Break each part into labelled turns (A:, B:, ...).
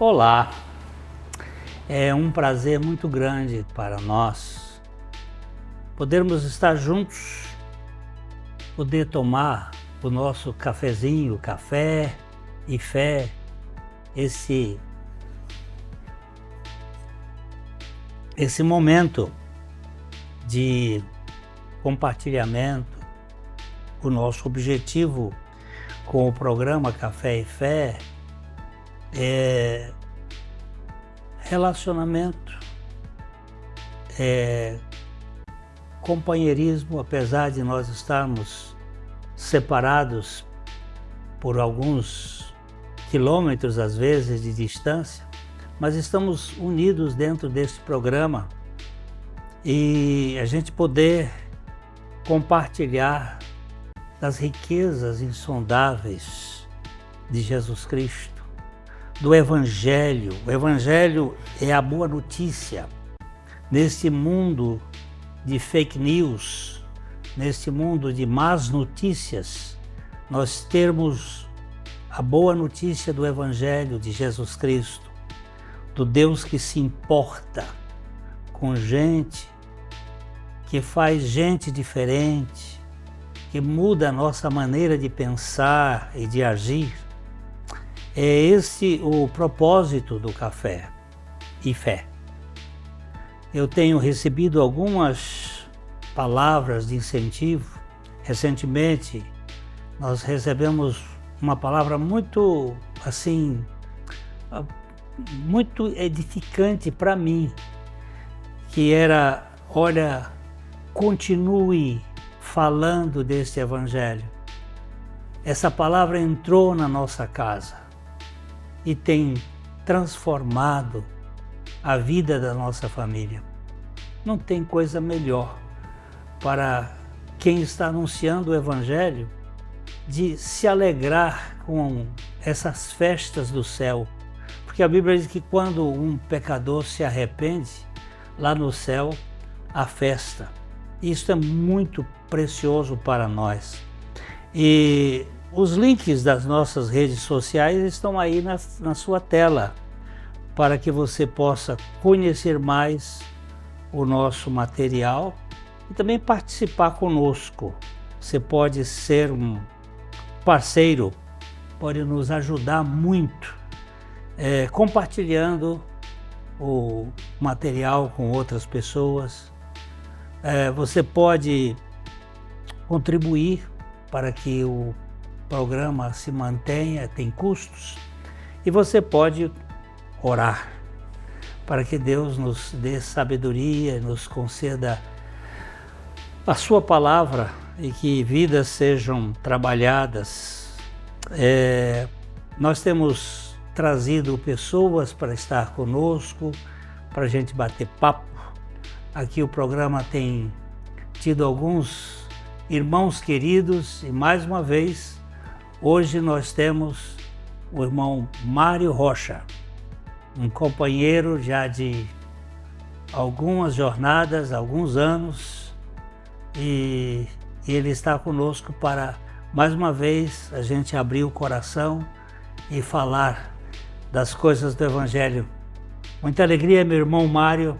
A: Olá, é um prazer muito grande para nós podermos estar juntos, poder tomar o nosso cafezinho, café e fé, esse momento de compartilhamento. O nosso objetivo com o programa Café e Fé é relacionamento, companheirismo, apesar de nós estarmos separados por alguns quilômetros, às vezes, de distância, mas estamos unidos dentro deste programa e a gente poder compartilhar das riquezas insondáveis de Jesus Cristo, do Evangelho. O Evangelho é a boa notícia. Neste mundo de fake news, neste mundo de más notícias, nós termos a boa notícia do Evangelho de Jesus Cristo, do Deus que se importa com gente, que faz gente diferente, que muda a nossa maneira de pensar e de agir. É esse o propósito do Café e Fé. Eu tenho recebido algumas palavras de incentivo. Recentemente, nós recebemos uma palavra muito muito edificante para mim, que era: olha, continue falando deste Evangelho. Essa palavra entrou na nossa casa e tem transformado a vida da nossa família. Não tem coisa melhor para quem está anunciando o Evangelho de se alegrar com essas festas do céu. Porque a Bíblia diz que quando um pecador se arrepende, lá no céu há festa. Isso é muito precioso para nós. E os links das nossas redes sociais estão aí na sua tela, para que você possa conhecer mais o nosso material e também participar conosco. Você pode ser um parceiro, pode nos ajudar muito, compartilhando o material com outras pessoas. Você pode contribuir para que o programa se mantenha, tem custos, e você pode orar para que Deus nos dê sabedoria, nos conceda a sua palavra e que vidas sejam trabalhadas. Nós temos trazido pessoas para estar conosco, para a gente bater papo. Aqui o programa tem tido alguns irmãos queridos e, mais uma vez, hoje nós temos o irmão Mário Rocha, um companheiro já de algumas jornadas, alguns anos, e ele está conosco para, mais uma vez, a gente abrir o coração e falar das coisas do Evangelho. Muita alegria, meu irmão Mário,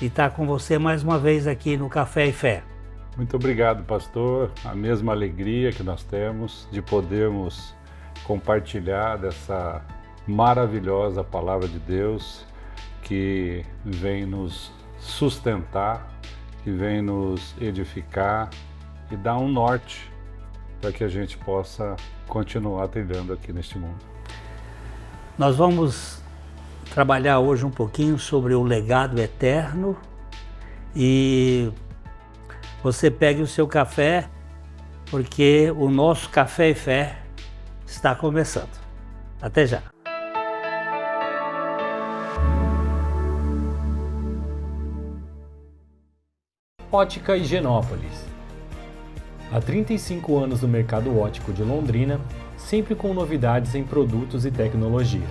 A: e estar com você mais uma vez aqui no Café e Fé.
B: Muito obrigado, pastor. A mesma alegria que nós temos de podermos compartilhar dessa maravilhosa palavra de Deus que vem nos sustentar, que vem nos edificar e dar um norte para que a gente possa continuar trilhando aqui neste mundo.
A: Nós vamos trabalhar hoje um pouquinho sobre o legado eterno e você pegue o seu café, porque o nosso Café e Fé está começando. Até já!
C: Ótica Higienópolis. Há 35 anos no mercado óptico de Londrina, sempre com novidades em produtos e tecnologia.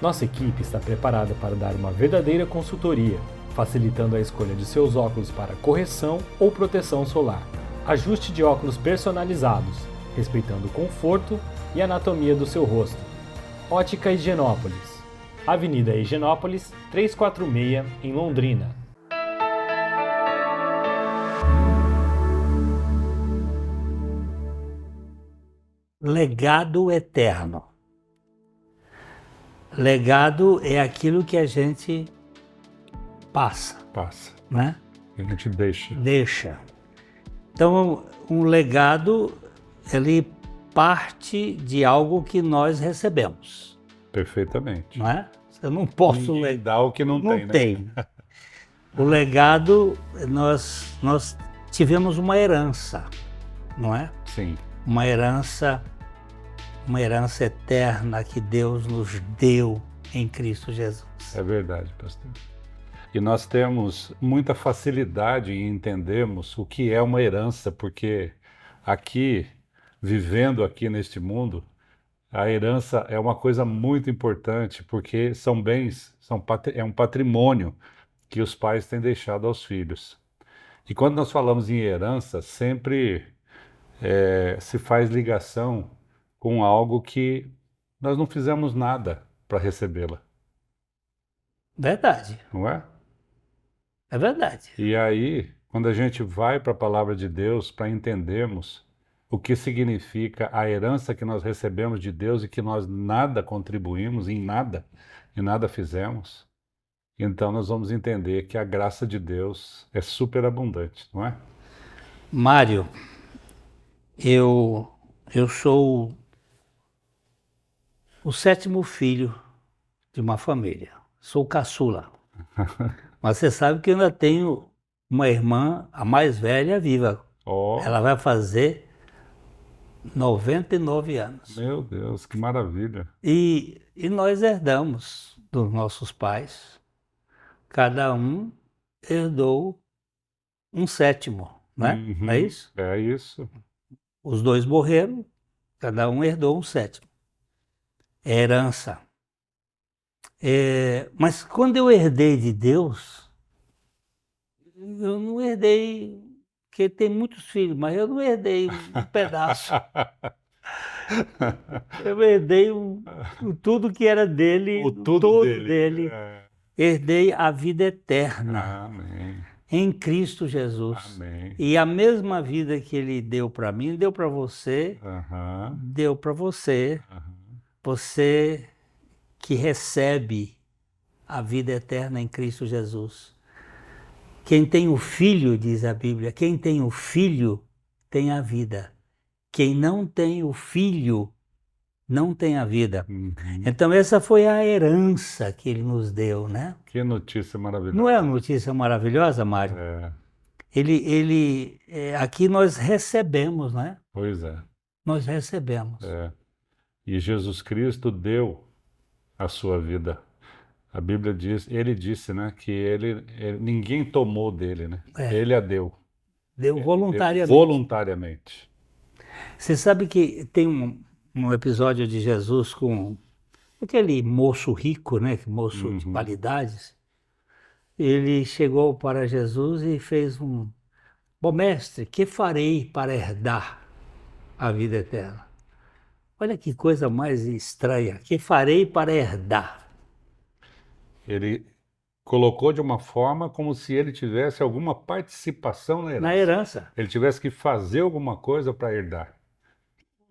C: Nossa equipe está preparada para dar uma verdadeira consultoria, facilitando a escolha de seus óculos para correção ou proteção solar. Ajuste de óculos personalizados, respeitando o conforto e anatomia do seu rosto. Ótica Higienópolis, Avenida Higienópolis, 346, em Londrina.
A: Legado eterno. Legado é aquilo que a gente passa, né?
B: A gente deixa.
A: Deixa. Então, um legado, ele parte de algo que nós recebemos,
B: Perfeitamente.
A: não é? Eu não posso
B: Ninguém dá o que não tem, né?
A: tem. O legado, nós tivemos uma herança, não é?
B: Sim.
A: Uma herança eterna que Deus nos deu em Cristo Jesus.
B: É verdade, pastor. E nós temos muita facilidade em entendermos o que é uma herança, porque aqui, vivendo aqui neste mundo, a herança é uma coisa muito importante, porque são bens, é um patrimônio que os pais têm deixado aos filhos. E quando nós falamos em herança, sempre se faz ligação com algo que nós não fizemos nada para recebê-la,
A: Verdade,
B: não é?
A: é verdade.
B: E aí, quando a gente vai para a palavra de Deus para entendermos o que significa a herança que nós recebemos de Deus e que nós nada contribuímos em nada e nada fizemos, então nós vamos entender que a graça de Deus é superabundante, não é?
A: Mário, eu sou o 7º filho de uma família. Sou caçula. Mas você sabe que eu ainda tenho uma irmã, a mais velha, viva.
B: Oh,
A: Ela vai fazer 99 anos.
B: meu Deus, que maravilha.
A: E nós herdamos dos nossos pais. Cada um herdou um 7º, né?
B: Uhum,
A: Não é isso?
B: É isso.
A: Os 2 morreram, cada um herdou um 7º. É herança. Mas quando eu herdei de Deus, eu não herdei, porque tem muitos filhos, mas eu não herdei um pedaço. Eu herdei tudo que era dele,
B: O tudo
A: todo
B: dele.
A: dele. Herdei a vida eterna
B: Amém.
A: em Cristo Jesus.
B: Amém.
A: E a mesma vida que ele deu para mim, deu para você,
B: Aham.
A: deu para você.
B: Aham.
A: Você que recebe a vida eterna em Cristo Jesus. Quem tem o Filho, diz a Bíblia, quem tem o Filho tem a vida. Quem não tem o Filho não tem a vida.
B: Uhum.
A: Então essa foi a herança que ele nos deu, né?
B: Que notícia maravilhosa.
A: Não é uma notícia maravilhosa, Mário?
B: É,
A: Aqui nós recebemos, né?
B: pois é.
A: Nós recebemos.
B: E Jesus Cristo deu a sua vida. A Bíblia diz, ele disse, né, que ninguém tomou dele, né? Ele a deu.
A: Deu voluntariamente.
B: Voluntariamente.
A: Você sabe que tem um episódio de Jesus com aquele moço rico, né? Moço de qualidades. Ele chegou para Jesus e fez bom mestre, que farei para herdar a vida eterna? Olha que coisa mais estranha, que farei para herdar?
B: Ele colocou de uma forma como se ele tivesse alguma participação na herança.
A: Na herança.
B: Ele tivesse que fazer alguma coisa para herdar.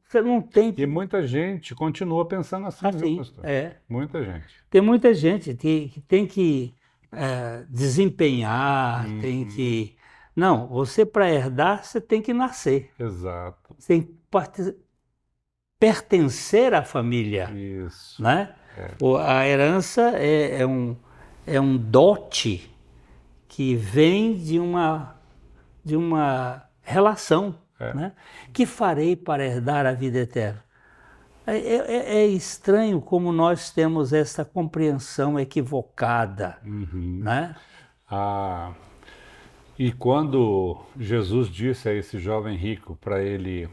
A: Você não tem
B: E muita gente continua pensando assim, viu, pastor? Muita gente.
A: Tem muita gente que tem que desempenhar, tem que... Não, você para herdar, você tem que nascer.
B: Exato.
A: Você tem que pertencer à família.
B: Isso.
A: Né? A herança é um dote que vem de uma relação. Né? Que farei para herdar a vida eterna? É estranho como nós temos essa compreensão equivocada. Né?
B: E quando Jesus disse a esse jovem rico para ele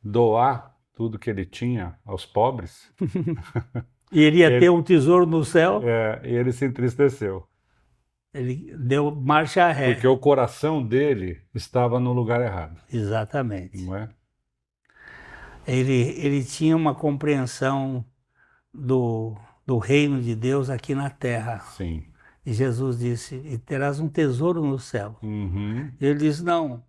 B: doar tudo que ele tinha aos pobres,
A: e ele ia ter um tesouro no céu,
B: ele se entristeceu.
A: Ele deu marcha ré.
B: Porque o coração dele estava no lugar errado.
A: Exatamente.
B: Não é?
A: Ele tinha uma compreensão do reino de Deus aqui na terra.
B: Sim.
A: E Jesus disse, e terás um tesouro no céu.
B: Uhum.
A: Ele disse, não,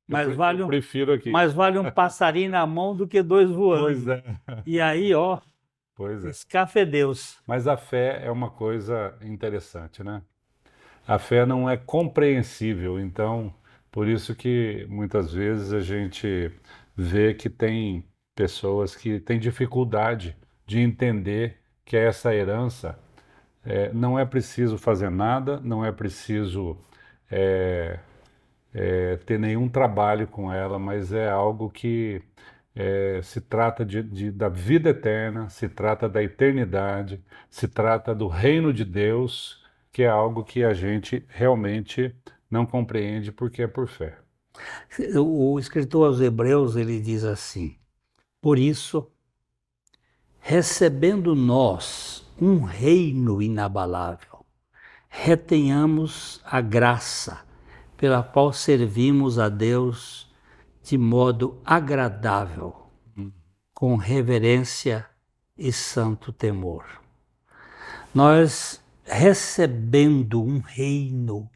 B: Eu prefiro aqui.
A: mais vale um passarinho na mão do que dois voando.
B: Pois é.
A: E aí, ó,
B: Pois é.
A: escafe é Deus.
B: Mas a fé é uma coisa interessante, né? A fé não é compreensível, então, por isso que muitas vezes a gente vê que tem pessoas que têm dificuldade de entender que essa herança não é preciso fazer nada, não é preciso ter nenhum trabalho com ela, mas é algo que se trata da vida eterna, se trata da eternidade, se trata do reino de Deus, que é algo que a gente realmente não compreende porque é por fé.
A: O escritor aos Hebreus, ele diz assim, por isso, recebendo nós um reino inabalável, retenhamos a graça pela qual servimos a Deus de modo agradável, com reverência e santo temor. Nós recebendo um reino,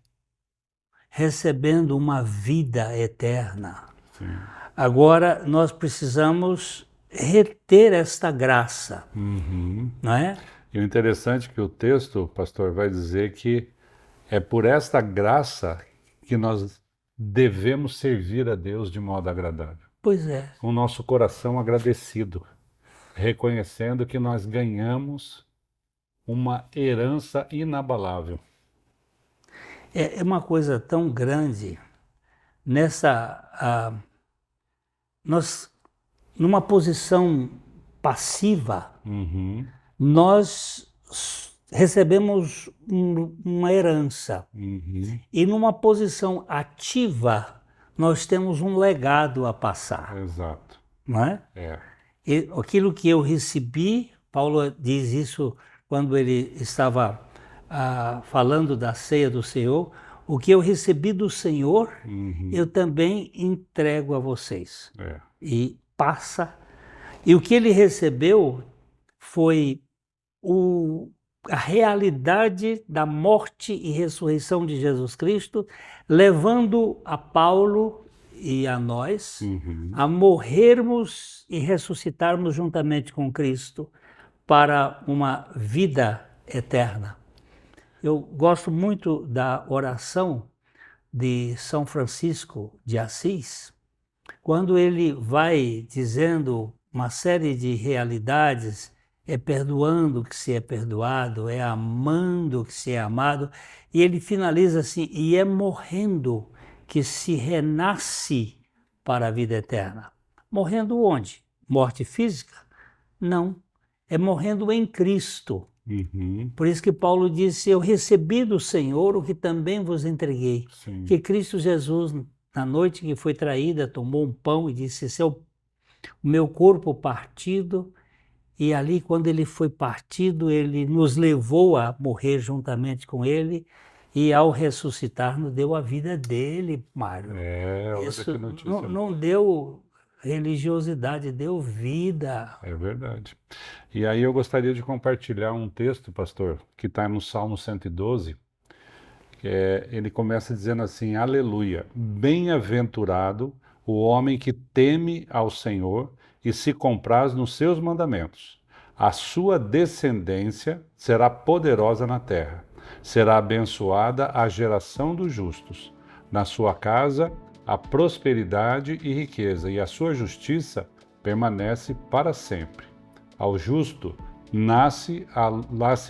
A: recebendo uma vida eterna,
B: Sim.
A: agora nós precisamos reter esta graça, não é?
B: E o interessante é que o texto, pastor, vai dizer que é por esta graça que nós devemos servir a Deus de modo agradável.
A: Pois é.
B: Com o nosso coração agradecido, reconhecendo que nós ganhamos uma herança inabalável.
A: É uma coisa tão grande nós, numa posição passiva, nós recebemos uma herança. E numa posição ativa, nós temos um legado a passar.
B: Exato.
A: Não é?
B: É.
A: E aquilo que eu recebi, Paulo diz isso quando ele estava falando da ceia do Senhor, o que eu recebi do Senhor, eu também entrego a vocês.
B: É.
A: E passa. E o que ele recebeu foi a realidade da morte e ressurreição de Jesus Cristo, levando a Paulo e a nós a morrermos e ressuscitarmos juntamente com Cristo para uma vida eterna. Eu gosto muito da oração de São Francisco de Assis, quando ele vai dizendo uma série de realidades, é perdoando o que se é perdoado, é amando o que se é amado, e ele finaliza assim, e é morrendo que se renasce para a vida eterna. Morrendo onde? Morte física? Não, é morrendo em Cristo. Por isso que Paulo disse, eu recebi do Senhor o que também vos entreguei.
B: Sim.
A: Que Cristo Jesus, na noite que foi traída, tomou um pão e disse, esse é o meu corpo partido. E ali, quando ele foi partido, ele nos levou a morrer juntamente com ele. E ao ressuscitar, nos deu a vida dele, Mário.
B: Olha
A: Isso
B: que notícia.
A: não deu religiosidade, deu vida.
B: É verdade. E aí eu gostaria de compartilhar um texto, pastor, que está no Salmo 112, ele começa dizendo assim, aleluia, bem-aventurado o homem que teme ao Senhor e se compraz nos seus mandamentos. A sua descendência será poderosa na terra, será abençoada a geração dos justos. Na sua casa, a prosperidade e riqueza, e a sua justiça permanece para sempre. Ao justo nasce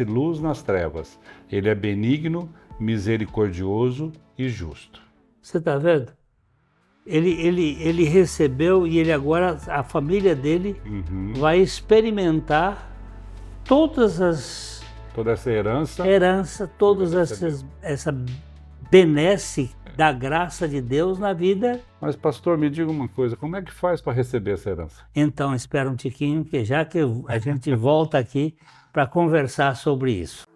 B: luz nas trevas. Ele é benigno, misericordioso e justo.
A: Você está vendo? Ele recebeu e ele agora, a família dele vai experimentar toda
B: essa
A: herança, essa benesse da graça de Deus na vida.
B: Mas, pastor, me diga uma coisa, como é que faz para receber essa herança?
A: Então, espera um tiquinho, que já que a gente volta aqui para conversar sobre isso.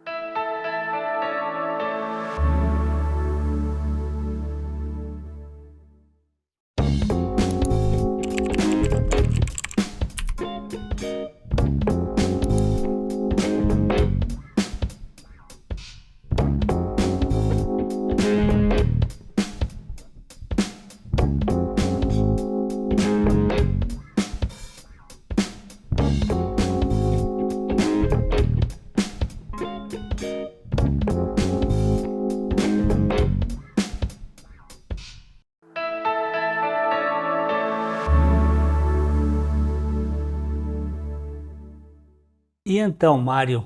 A: E então, Mário,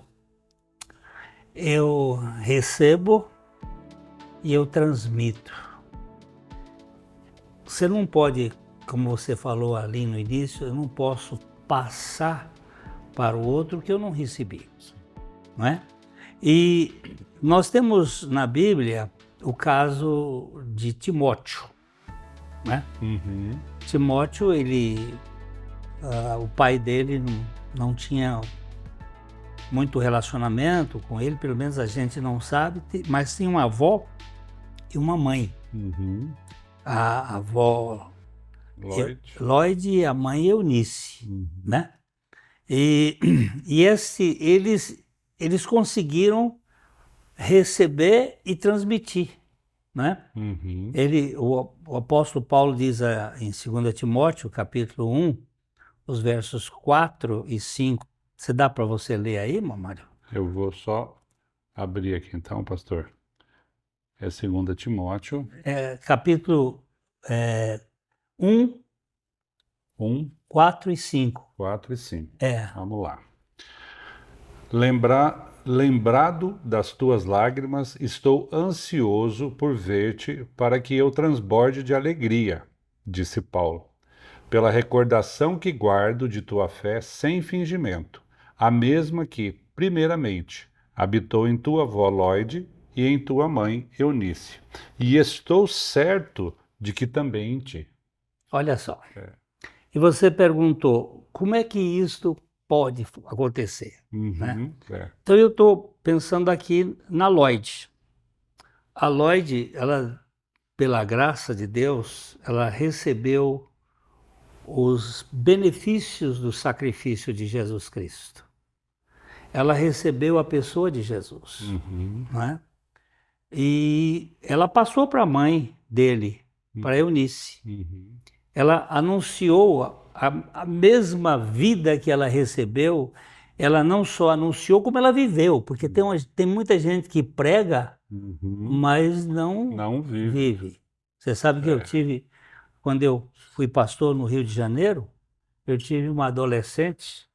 A: eu recebo e eu transmito. Você não pode, como você falou ali no início, eu não posso passar para o outro o que eu não recebi, não é? E nós temos na Bíblia o caso de Timóteo, né? Timóteo, o pai dele não tinha muito relacionamento com ele, pelo menos a gente não sabe, mas tinha uma avó e uma mãe. A avó Lloyd e a mãe Eunice, né? E eles conseguiram receber e transmitir, né? O apóstolo Paulo diz em 2 Timóteo, capítulo 1, os versos 4 e 5. Você dá para você ler aí, Mário?
B: Eu vou só abrir aqui então, pastor. É 2 Timóteo.
A: Capítulo 1, 4 e 5.
B: 4 e 5.
A: É.
B: Vamos lá. Lembrado das tuas lágrimas, estou ansioso por ver-te para que eu transborde de alegria, disse Paulo, pela recordação que guardo de tua fé sem fingimento, a mesma que, primeiramente, habitou em tua avó Lloyd e em tua mãe Eunice, e estou certo de que também em ti.
A: Olha só. E você perguntou, como é que isto pode acontecer? Né? Então eu estou pensando aqui na Lloyd. A Lloyd, ela, pela graça de Deus, ela recebeu os benefícios do sacrifício de Jesus Cristo. Ela recebeu a pessoa de Jesus, né? E ela passou para a mãe dele, para Eunice. Ela anunciou a mesma vida que ela recebeu, ela não só anunciou, como ela viveu, porque tem muita gente que prega, mas não vive. Você sabe que eu tive, quando eu fui pastor no Rio de Janeiro, eu tive uma adolescente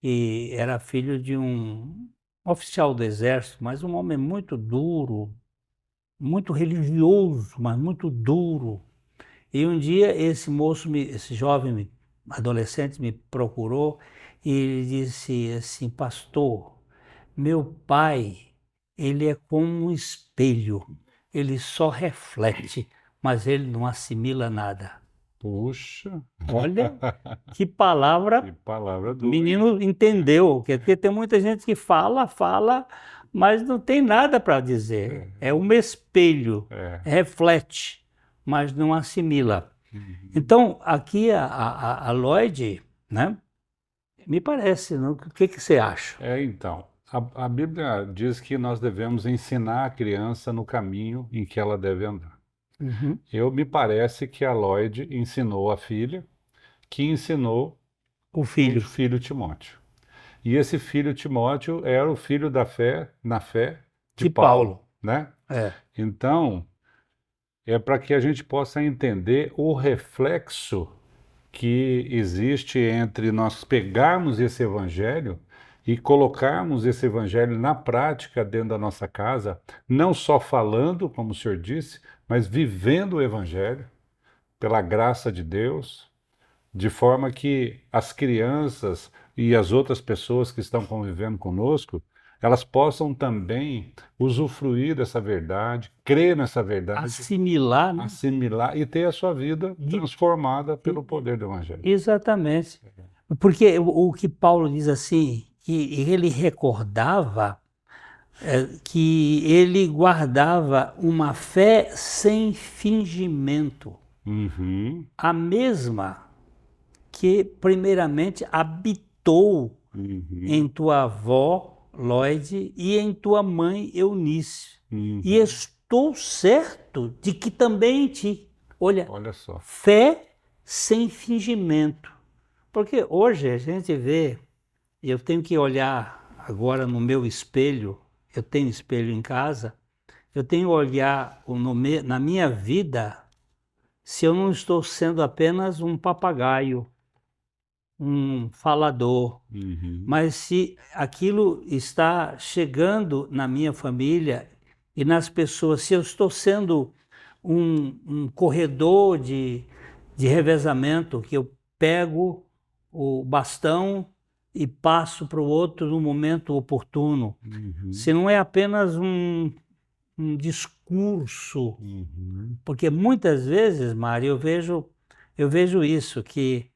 A: que era filho de um oficial do exército, mas um homem muito duro, muito religioso, mas muito duro. E um dia esse jovem adolescente me procurou e ele disse assim, pastor, meu pai, ele é como um espelho, ele só reflete, mas ele não assimila nada.
B: Puxa!
A: Olha, que palavra,
B: Que palavra
A: o
B: dura.
A: menino entendeu, porque tem muita gente que fala, mas não tem nada para dizer. É um espelho, reflete, mas não assimila. Então, aqui a Lloyd, né? Me parece, não? O que você acha?
B: Então, a Bíblia diz que nós devemos ensinar a criança no caminho em que ela deve andar. Me parece que a Lloyd ensinou a filha, que ensinou
A: o filho
B: Timóteo. E esse filho Timóteo era o filho da fé, na fé de
A: Paulo,
B: né? Então, é para que a gente possa entender o reflexo que existe entre nós pegarmos esse evangelho e colocarmos esse evangelho na prática dentro da nossa casa, não só falando, como o senhor disse, mas vivendo o evangelho pela graça de Deus, de forma que as crianças e as outras pessoas que estão convivendo conosco, elas possam também usufruir dessa verdade, crer nessa verdade,
A: assimilar, né?
B: Assimilar e ter a sua vida transformada pelo poder do evangelho.
A: Exatamente. Porque o que Paulo diz assim, que ele recordava que ele guardava uma fé sem fingimento. A mesma que primeiramente habitou em tua avó Lloyd e em tua mãe Eunice. E estou certo de que também em ti. Olha só. Fé sem fingimento. Porque hoje a gente vê, e eu tenho que olhar agora no meu espelho, eu tenho espelho em casa, eu tenho que olhar na minha vida se eu não estou sendo apenas um papagaio, um falador, mas se aquilo está chegando na minha família e nas pessoas, se eu estou sendo um corredor de revezamento, que eu pego o bastão e passo para o outro no momento oportuno, se não é apenas um discurso, porque muitas vezes, Mário, eu vejo isso, que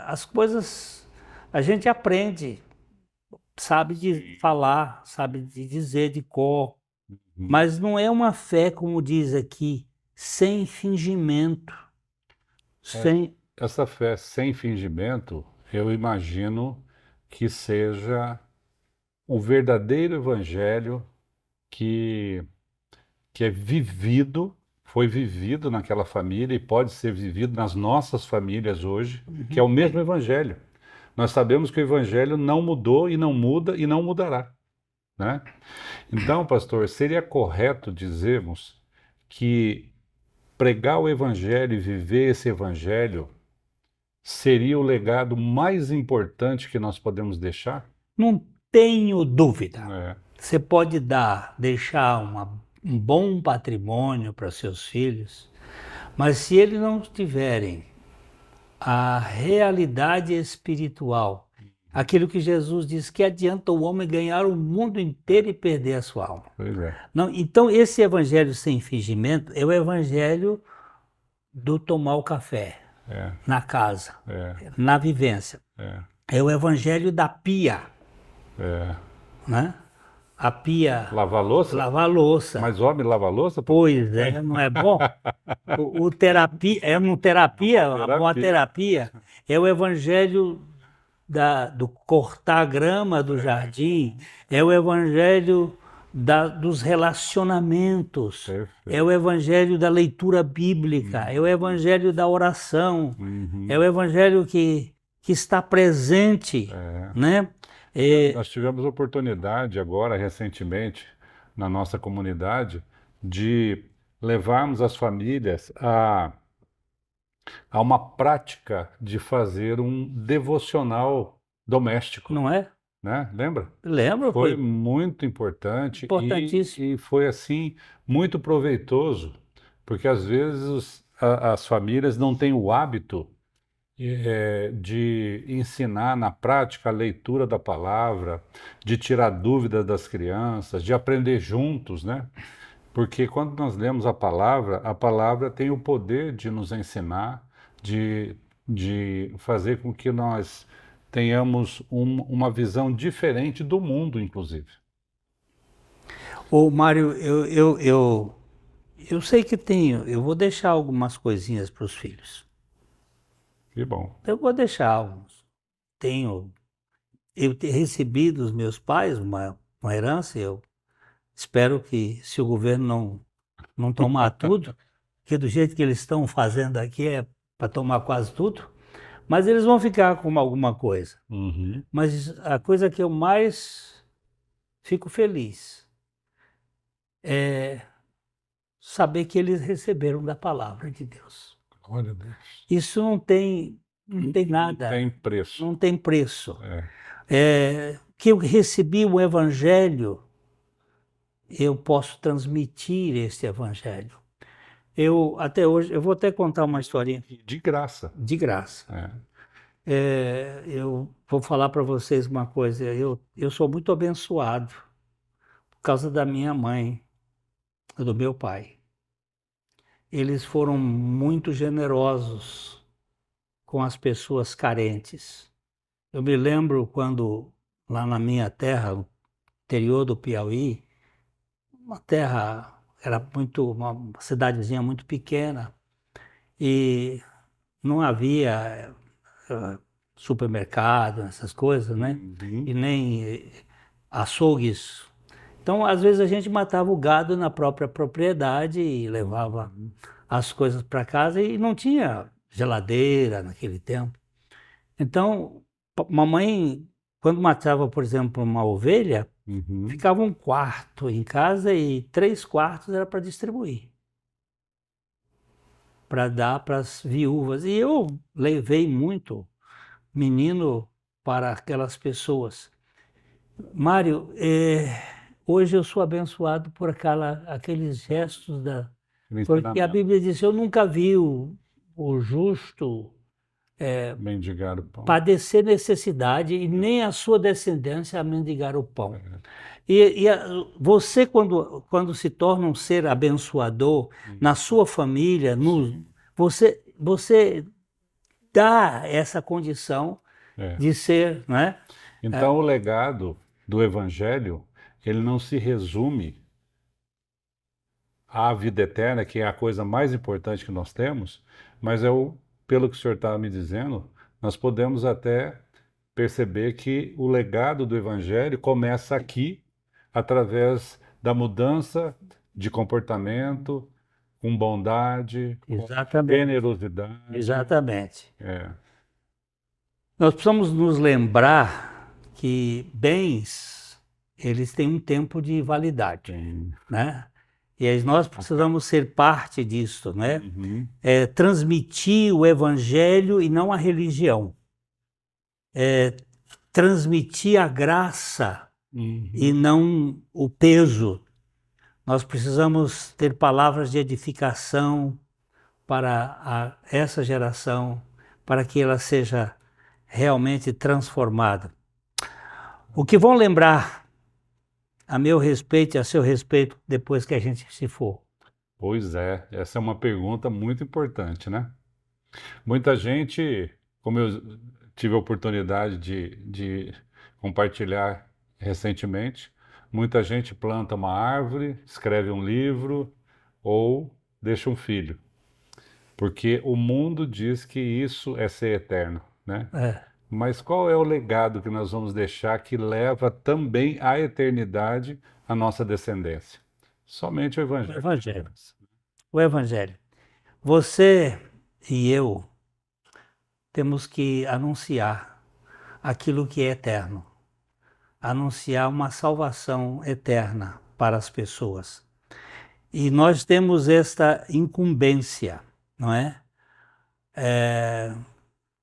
A: as coisas a gente aprende, sabe de falar, sabe de dizer de cor, mas não é uma fé, como diz aqui, sem fingimento, sem...
B: Essa fé sem fingimento, eu imagino que seja o verdadeiro evangelho que é vivido, foi vivido naquela família e pode ser vivido nas nossas famílias hoje, que é o mesmo evangelho. Nós sabemos que o evangelho não mudou e não muda e não mudará, né? Então, pastor, seria correto dizermos que pregar o evangelho e viver esse evangelho seria o legado mais importante que nós podemos deixar?
A: Não tenho dúvida.
B: É.
A: Você pode deixar um bom patrimônio para seus filhos, mas se eles não tiverem a realidade espiritual, aquilo que Jesus diz, que adianta o homem ganhar o mundo inteiro e perder a sua alma.
B: Pois é.
A: Não, então esse evangelho sem fingimento é o evangelho do tomar o café na casa, na vivência. É o evangelho da pia, né? A pia...
B: Lavar louça?
A: Lavar louça.
B: Mas homem lava louça?
A: Pois é, não é bom? O terapia, uma terapia, é o evangelho do cortar a grama do jardim, é o evangelho dos relacionamentos,
B: Perfeito.
A: é o evangelho da leitura bíblica, é o evangelho da oração, é o evangelho que está presente, né?
B: Nós tivemos oportunidade agora, recentemente, na nossa comunidade, de levarmos as famílias a uma prática de fazer um devocional doméstico.
A: Não é?
B: Né? Lembra?
A: Lembro.
B: Foi muito importante
A: Importantíssimo.
B: e foi assim muito proveitoso, porque às vezes as famílias não têm o hábito de ensinar na prática a leitura da palavra, de tirar dúvidas das crianças, de aprender juntos, né? Porque quando nós lemos a palavra tem o poder de nos ensinar, de fazer com que nós tenhamos uma visão diferente do mundo, inclusive.
A: Ô, Mário, eu sei que eu vou deixar algumas coisinhas para os filhos.
B: Que bom.
A: Eu vou deixar alguns. Eu recebi dos meus pais uma herança, eu espero que, se o governo não tomar tudo, que do jeito que eles estão fazendo aqui é para tomar quase tudo, mas eles vão ficar com alguma coisa. Mas a coisa que eu mais fico feliz é saber que eles receberam da palavra de Deus.
B: Glória a Deus.
A: Isso não tem nada.
B: Não tem preço.
A: Não tem preço. Que eu recebi o evangelho, eu posso transmitir esse evangelho. Até hoje, eu vou até contar uma historinha.
B: De graça.
A: De graça. Eu vou falar para vocês uma coisa, eu sou muito abençoado por causa da minha mãe e do meu pai. Eles foram muito generosos com as pessoas carentes. Eu me lembro quando, lá na minha terra, no interior do Piauí, uma cidadezinha muito pequena, e não havia supermercado, essas coisas, né? E nem açougues. Então, às vezes, a gente matava o gado na própria propriedade e levava as coisas para casa, e não tinha geladeira naquele tempo. Então, mamãe, quando matava, por exemplo, uma ovelha, ficava um quarto em casa e 3 quartos era para distribuir, para dar para as viúvas. E eu levei muito menino para aquelas pessoas. Mário, hoje eu sou abençoado por aqueles gestos porque a Bíblia diz, eu nunca vi o justo
B: mendigar o pão.
A: Padecer necessidade e nem a sua descendência a mendigar o pão. Você, quando se torna um ser abençoador na sua família, você dá essa condição de ser, não é?
B: Então, o legado do Evangelho, ele não se resume à vida eterna, que é a coisa mais importante que nós temos, mas pelo que o senhor estava me dizendo, nós podemos até perceber que o legado do Evangelho começa aqui, através da mudança de comportamento, com bondade, com generosidade.
A: Exatamente. Nós precisamos nos lembrar que bens, eles têm um tempo de validade, né? E aí nós precisamos ser parte disso, né? Transmitir o Evangelho e não a religião. Transmitir a graça e não o peso. Nós precisamos ter palavras de edificação para essa geração, para que ela seja realmente transformada. O que vão lembrar a meu respeito e a seu respeito depois que a gente se for?
B: Pois é, essa é uma pergunta muito importante, né? Muita gente, como eu tive a oportunidade de compartilhar recentemente, muita gente planta uma árvore, escreve um livro ou deixa um filho. Porque o mundo diz que isso é ser eterno, né? Mas qual é o legado que nós vamos deixar que leva também à eternidade a nossa descendência? Somente o Evangelho.
A: O Evangelho. O Evangelho. Você e eu temos que anunciar aquilo que é eterno. Anunciar uma salvação eterna para as pessoas. E nós temos esta incumbência, não é?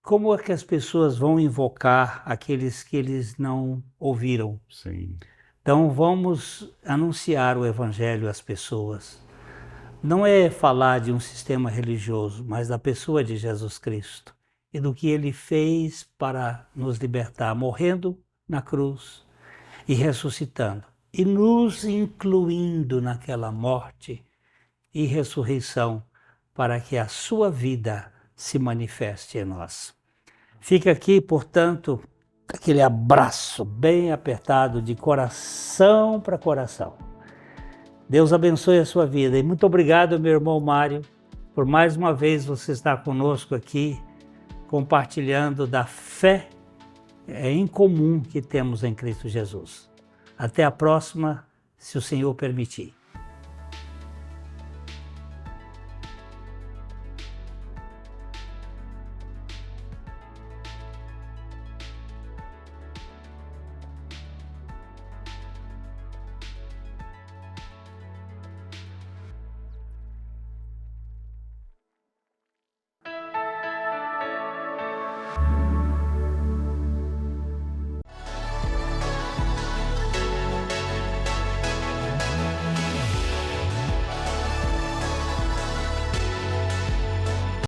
A: Como é que as pessoas vão invocar aqueles que eles não ouviram?
B: Sim.
A: Então vamos anunciar o Evangelho às pessoas. Não é falar de um sistema religioso, mas da pessoa de Jesus Cristo e do que Ele fez para nos libertar, morrendo na cruz e ressuscitando, e nos incluindo naquela morte e ressurreição, para que a sua vida se manifeste em nós. Fica aqui, portanto, aquele abraço bem apertado de coração para coração. Deus abençoe a sua vida e muito obrigado, meu irmão Mário, por mais uma vez você estar conosco aqui, compartilhando da fé em comum que temos em Cristo Jesus. Até a próxima, se o Senhor permitir.